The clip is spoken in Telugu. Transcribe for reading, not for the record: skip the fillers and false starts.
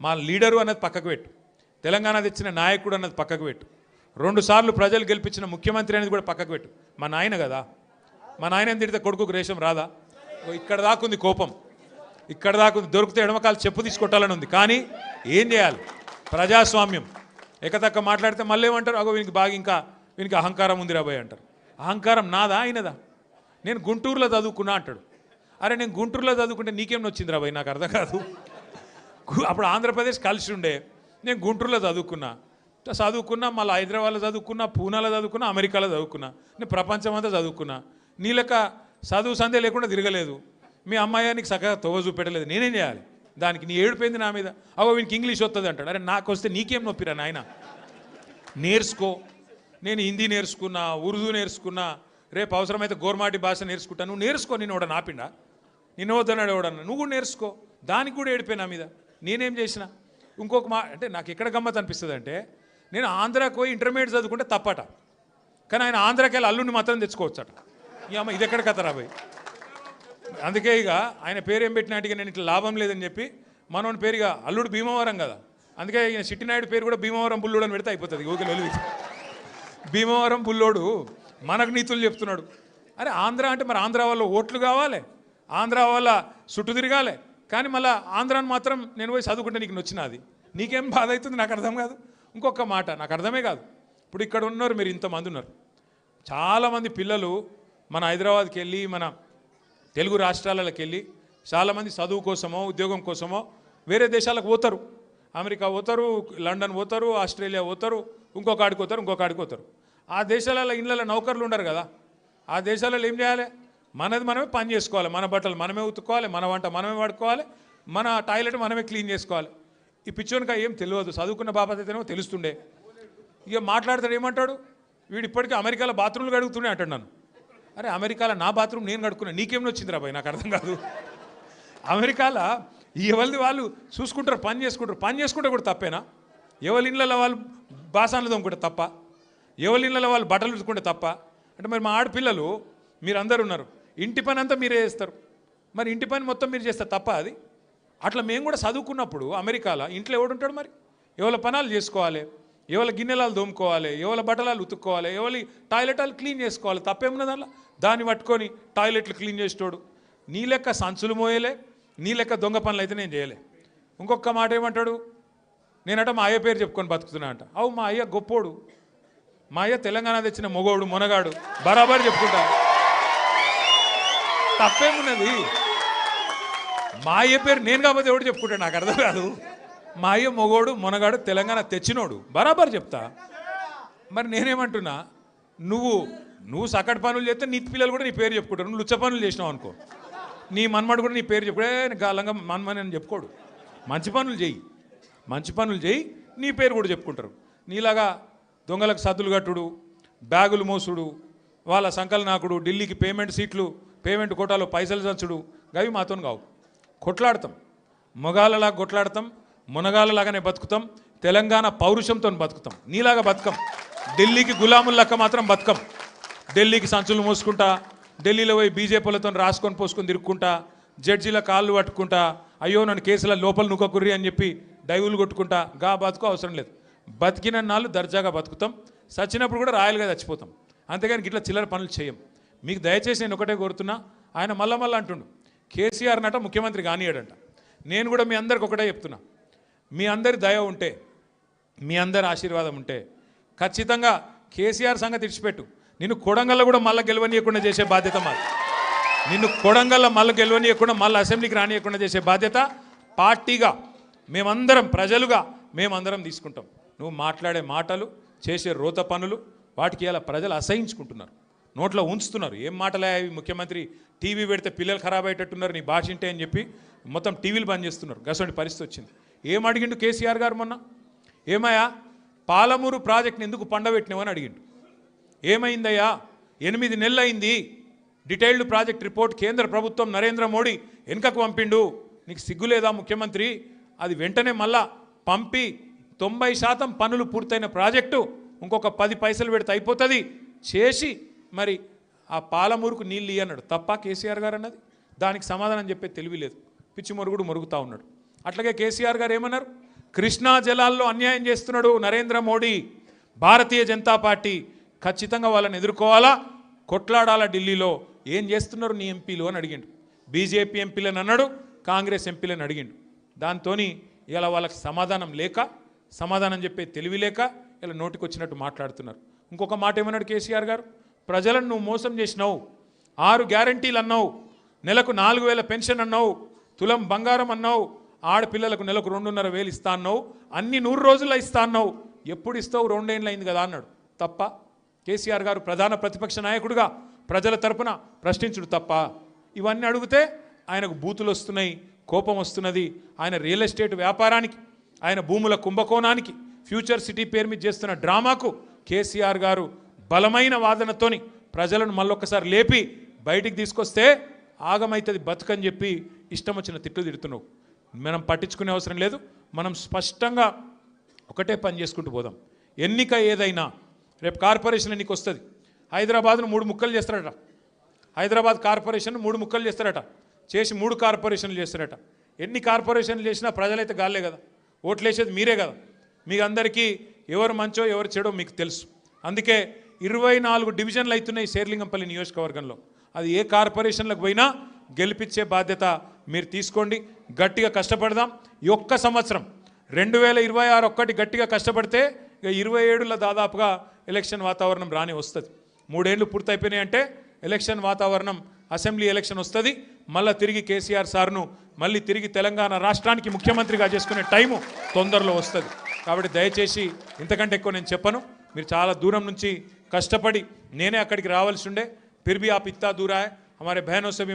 మా లీడరు అన్నది పక్కకు పెట్టు, తెలంగాణ తెచ్చిన నాయకుడు అన్నది పక్కకు పెట్టు, 2 సార్లు ప్రజలు గెలిపించిన ముఖ్యమంత్రి అనేది కూడా పక్కకు పెట్టు. మా నాయన కదా, మా నాయన తిడితే కొడుకుకు రేషం రాదా? ఇక్కడ దాకుంది కోపం, ఇక్కడ దాకుంది. దొరికితే ఎడమకాలు చెప్పు తీసుకొట్టాలని ఉంది. కానీ ఏం చేయాలి? ప్రజాస్వామ్యం. ఎకతక్క మాట్లాడితే మళ్ళీ ఏమంటారు? అగో వీనికి బాగా ఇంకా వీనికి అహంకారం ఉంది రాబోయ్ అంటారు. అహంకారం నాదా ఆయనదా? నేను గుంటూరులో చదువుకున్నా అంటాడు. అరే నేను గుంటూరులో చదువుకుంటే నీకేం వచ్చింది రాబోయ్? నాకు అర్థం కాదు. అప్పుడు ఆంధ్రప్రదేశ్ కలిసి ఉండే, నేను గుంటూరులో చదువుకున్నా, మళ్ళీ హైదరాబాద్లో చదువుకున్నా, పూనాలో చదువుకున్నా, అమెరికాలో చదువుకున్నా, నేను ప్రపంచం అంతా చదువుకున్నా. నీ లెక్క చదువు సందే లేకుండా తిరగలేదు. మీ అమ్మాయి నీకు చక్కగా తోవ చూపెట్టలేదు. నేనేం చేయాలి దానికి? నీ ఏడిపోయింది నా మీద. అవో వీనికి ఇంగ్లీష్ వస్తుంది అంటాడు. అరే నాకు వస్తే నీకేం నొప్పిరా నాయన? నేర్చుకో. నేను హిందీ నేర్చుకున్నా, ఉర్దూ నేర్చుకున్నా, రేపు అవసరమైతే గోర్మాటి భాష నేర్చుకుంటాను. నువ్వు నేర్చుకో. నేను ఎవడ నాపిండా? నిన్ను వద్దన్నాడు ఎవడన్నా? నువ్వు కూడా నేర్చుకో. దానికి కూడా ఏడిపోయి నా మీద. నేనేం చేసిన? ఇంకొక అంటే నాకు ఎక్కడ గమ్మత్ అనిపిస్తుంది అంటే, నేను ఆంధ్రాకి పోయి ఇంటర్మీడియట్ చదువుకుంటే తప్పట, కానీ ఆయన ఆంధ్రాకి వెళ్ళి అల్లుడిని మాత్రం తెచ్చుకోవచ్చట. ఈ అమ్మ ఇది ఎక్కడ కథ రాబోయ్? అందుకే ఇక ఆయన పేరు ఏం పెట్టినట్టుగా నేను ఇట్లా లాభం లేదని చెప్పి మనోని పేరుగా అల్లుడు భీమవరం కదా, అందుకే ఈయన చిట్టినాయుడు పేరు కూడా భీమవరం బుల్లోడు అని పెడితే అయిపోతుంది. ఓకే వెలుగు భీమవరం బుల్లోడు మనకు నీతులు చెప్తున్నాడు. అరే ఆంధ్ర అంటే మరి ఆంధ్ర వాళ్ళ ఓట్లు కావాలి, ఆంధ్ర వాళ్ళ చుట్టూ తిరగాలి, కానీ మళ్ళీ ఆంధ్రాని మాత్రం నేను పోయి చదువుకుంటే నీకు నచ్చినది. నీకేం బాధ అవుతుంది? నాకు అర్థం కాదు. ఇంకొక మాట నాకు అర్థమే కాదు. ఇప్పుడు ఇక్కడ ఉన్నారు మీరు, ఇంతమంది ఉన్నారు, చాలామంది పిల్లలు మన హైదరాబాద్కి వెళ్ళి మన తెలుగు రాష్ట్రాలకు వెళ్ళి చాలామంది చదువు కోసమో ఉద్యోగం కోసమో వేరే దేశాలకు పోతారు. అమెరికా పోతారు, లండన్ పోతారు, ఆస్ట్రేలియా పోతారు, ఇంకొక ఆడికి పోతారు. ఆ దేశాలలో ఇళ్ళలో నౌకర్లు ఉండరు కదా. ఆ దేశాలలో ఏం చేయాలి? మనది మనమే పని చేసుకోవాలి, మన బట్టలు మనమే ఉతుక్కోవాలి, మన వంట మనమే వాడుకోవాలి, మన టాయిలెట్ మనమే క్లీన్ చేసుకోవాలి. ఈ పిచ్చోనికా ఏం తెలియదు. చదువుకున్న బాపత అయితేనేమో తెలుస్తుండే. ఇక మాట్లాడతాడు ఏమంటాడు? వీడు ఇప్పటికీ అమెరికాలో బాత్రూమ్లు కడుగుతూనే అంటాడు నన్ను. అరే అమెరికాలో నా బాత్రూమ్ నేను కడుక్కున్నా, నీకేం వచ్చిందిరా బాయ్? నాకు అర్థం కాదు. అమెరికాలో ఎవరిది వాళ్ళు చూసుకుంటారు, పని చేసుకుంటే కూడా తప్పేనా? ఎవరి ఇళ్ళలో వాళ్ళు బాసాన్లు తోముకుంటే తప్ప? ఎవరి ఇళ్ళలో వాళ్ళు బట్టలు ఉతుకుంటే తప్ప? అంటే మరి మా ఆడపిల్లలు మీరందరూ ఉన్నారు, ఇంటి పని అంతా మీరే చేస్తారు, మరి ఇంటి పని మొత్తం మీరు చేస్తే తప్ప అది? అట్లా మేము కూడా చదువుకున్నప్పుడు అమెరికాలో ఇంట్లో ఎవడుంటాడు? మరి ఎవరి పనాలు చేసుకోవాలి, ఎవరి గిన్నెలాలు దోముకోవాలి, ఎవరి బట్టలాలు ఉతుక్కోవాలి, ఎవరి టాయిలెట్లు క్లీన్ చేసుకోవాలి. తప్పేమున్నది అలా? దాన్ని పట్టుకొని టాయిలెట్లు క్లీన్ చేసేటోడు నీ లెక్క సంచులు మోయలే, నీ లెక్క దొంగ పనులు అయితే నేను చేయలే. ఇంకొక మాట ఏమంటాడు? నేనట మా అయ్య పేరు చెప్పుకొని బతుకుతున్నా అంట. అవు మా అయ్య గొప్పోడు, మా అయ్య తెలంగాణ తెచ్చిన మొగోడు మొనగాడు, బరాబర్ చెప్పుకుంటా. తప్పేమున్నది? మా అయ్య పేరు నేను కాకపోతే ఎవడు చెప్పుకుంటాడు? నాకు అర్థం కాదు. మా అయ్య మొగోడు మొనగాడు తెలంగాణ తెచ్చినోడు, బరాబర్ చెప్తా. మరి నేనేమంటున్నా, నువ్వు సకట్ పనులు చేస్తే నీ పిల్లలు కూడా నీ పేరు చెప్పుకుంటారు. నువ్వు లుచ్చ పనులు చేసినావు అనుకో, నీ మన్మడు కూడా నీ పేరు చెప్పుడే గాలంగా మన్మని అని చెప్పుకోడు. మంచి పనులు చేయి, నీ పేరు కూడా చెప్పుకుంటారు. నీలాగా దొంగలకు సద్దులు కట్టుడు, బ్యాగులు మోసుడు, వాళ్ళ సంకలనాకుడు, ఢిల్లీకి పేమెంట్ కోటాలో పైసలు చచ్చుడు, గవి మాతో కావు. కొట్లాడతాం, మొగాళ్ళలాగా కొట్లాడతాం, మునగాళ్ళలాగానే బతుకుతాం, తెలంగాణ పౌరుషంతో బతుకుతాం. నీలాగా బతుకం, ఢిల్లీకి గులాములక్క మాత్రం బతుకం. ఢిల్లీకి సంచులు మోసుకుంటా, ఢిల్లీలో పోయి బీజేపీలతో రాసుకొని పోసుకొని తిరుక్కుంటా, జడ్జీల కాళ్ళు పట్టుకుంటా, అయ్యో నన్ను కేసుల లోపల నుక్కకుర్రి అని చెప్పి డైవులు కొట్టుకుంటా, గా బతుకు అవసరం లేదు. బతికిన నాళ్ళు దర్జాగా బతుకుతాం, చచ్చినప్పుడు కూడా రాయలుగా చచ్చిపోతాం. అంతేగాని ఇట్లా చిల్లర పనులు చేయం. మీకు దయచేసి నేను ఒకటే కోరుతున్నా, ఆయన మళ్ళా అంటుండు కేసీఆర్ నట ముఖ్యమంత్రి కానియాడంట. నేను కూడా మీ అందరికి ఒకటే చెప్తున్నా, మీ అందరి దయ ఉంటే, మీ అందరి ఆశీర్వాదం ఉంటే ఖచ్చితంగా కేసీఆర్ సంగతి ఇడిచిపెట్టు, నిన్ను కొడంగల్లో కూడా మళ్ళీ గెలవనీయకుండా చేసే బాధ్యత మాది. నిన్ను కొడంగల్లో మళ్ళీ గెలవనీయకుండా మళ్ళీ అసెంబ్లీకి రానియకుండా చేసే బాధ్యత పార్టీగా మేమందరం, ప్రజలుగా మేమందరం తీసుకుంటాం. నువ్వు మాట్లాడే మాటలు, చేసే రోత పనులు, వాటికి ఇలా ప్రజలు అసహించుకుంటున్నారు, నోట్లో ఉంచుతున్నారు. ఏం మాటలే అవి? ముఖ్యమంత్రి టీవీ పెడితే పిల్లలు ఖరాబ్ అయ్యేటట్టున్నారు నీ భాష ఇంటే అని చెప్పి మొత్తం టీవీలు బంద్ చేస్తున్నారు. గసంటి పరిస్థితి వచ్చింది. ఏం అడిగిండు కేసీఆర్ గారు మొన్న? ఏమయ్యా పాలమూరు ప్రాజెక్ట్ని ఎందుకు పండబెట్టినావని అడిగిండు. ఏమైందయ్యా? 8 నెలలు అయింది, డీటెయిల్డ్ ప్రాజెక్ట్ రిపోర్ట్ కేంద్ర ప్రభుత్వం నరేంద్ర మోడీ వెనుకకు పంపిండు, నీకు సిగ్గులేదా ముఖ్యమంత్రి? అది వెంటనే మళ్ళా పంపి 90% పనులు పూర్తయిన ప్రాజెక్టు ఇంకొక 10 పైసలు పెడితే అయిపోతుంది చేసి మరి ఆ పాలమూరుకు నీళ్ళు అన్నాడు. తప్ప కేసీఆర్ గారు అన్నది? దానికి సమాధానం చెప్పే తెలివి లేదు, పిచ్చి మొరుగుడు మొరుగుతూ ఉన్నాడు. అట్లాగే కేసీఆర్ గారు ఏమన్నారు? కృష్ణా జలాల్లో అన్యాయం చేస్తున్నాడు నరేంద్ర మోడీ, భారతీయ జనతా పార్టీ ఖచ్చితంగా వాళ్ళని ఎదుర్కోవాలా, కొట్లాడాలా. ఢిల్లీలో ఏం చేస్తున్నారు నీ ఎంపీలు అని అడిగిండు. బీజేపీ ఎంపీలను అన్నాడు, కాంగ్రెస్ ఎంపీలను అడిగిండు. దాంతో ఇలా వాళ్ళకి సమాధానం లేక, సమాధానం చెప్పే తెలివి లేక ఇలా నోటికొచ్చినట్టు మాట్లాడుతున్నారు. ఇంకొక మాట ఏమన్నాడు కేసీఆర్ గారు, ప్రజలను నువ్వు మోసం చేసినావు, 6 గ్యారంటీలు అన్నావు, నెలకు 4,000 పెన్షన్ అన్నావు, తులం బంగారం అన్నావు, ఆడపిల్లలకు నెలకు 2,500 ఇస్తా అన్నావు, అన్ని 100 రోజుల్లో ఇస్తా అన్నావు, ఎప్పుడు ఇస్తావు, 2 ఏళ్ళు అయింది కదా అన్నాడు. తప్ప కేసీఆర్ గారు ప్రధాన ప్రతిపక్ష నాయకుడిగా ప్రజల తరపున ప్రశ్నించుడు తప్ప? ఇవన్నీ అడిగితే ఆయనకు బూతులు వస్తున్నాయి, కోపం వస్తున్నది. ఆయన రియల్ ఎస్టేట్ వ్యాపారానికి, ఆయన భూముల కుంభకోణానికి, ఫ్యూచర్ సిటీ పేరు మీద చేస్తున్న డ్రామాకు కేసీఆర్ గారు బలమైన వాదనతోని ప్రజలను మళ్ళొక్కసారి లేపి బయటికి తీసుకొస్తే ఆగమైతుంది బతుకని చెప్పి ఇష్టం వచ్చిన తిట్లు తిడుతున్నావు. మనం పట్టించుకునే అవసరం లేదు. మనం స్పష్టంగా ఒకటే పని చేసుకుంటూ పోదాం. ఎన్నిక ఏదైనా రేపు కార్పొరేషన్ ఎన్నిక వస్తుంది. హైదరాబాద్ను 3 ముక్కలు చేస్తారట. హైదరాబాద్ కార్పొరేషన్ 3 ముక్కలు చేస్తారట. చేసి 3 కార్పొరేషన్లు చేస్తారట. ఎన్ని కార్పొరేషన్లు చేసినా ప్రజలైతే గాలే కదా, ఓట్లు వేసేది మీరే కదా. మీకు అందరికీ ఎవరు మంచో ఎవరు చెడో మీకు తెలుసు. అందుకే 24 డివిజన్లు అవుతున్నాయి శేర్లింగంపల్లి నియోజకవర్గంలో. అది ఏ కార్పొరేషన్లకు పోయినా గెలిపించే బాధ్యత మీరు తీసుకోండి. గట్టిగా కష్టపడదాం. ఈ ఒక్క సంవత్సరం 2026 ఒక్కటి గట్టిగా కష్టపడితే ఇక 27లో దాదాపుగా ఎలక్షన్ వాతావరణం రాని వస్తుంది. 3 ఏళ్ళు పూర్తయిపోయినాయి అంటే ఎలక్షన్ వాతావరణం, అసెంబ్లీ ఎలక్షన్ వస్తుంది. మళ్ళీ తిరిగి కేసీఆర్ సార్ను మళ్ళీ తిరిగి తెలంగాణ రాష్ట్రానికి ముఖ్యమంత్రిగా చేసుకునే టైము తొందరలో వస్తుంది. కాబట్టి దయచేసి ఇంతకంటే ఎక్కువ నేను చెప్పను. మీరు చాలా దూరం నుంచి కష్టపడి, నేనే అక్కడికి రావాల్సి ఉండే, फिर भी आप इतना दूर आए, हमारे बहनों से भी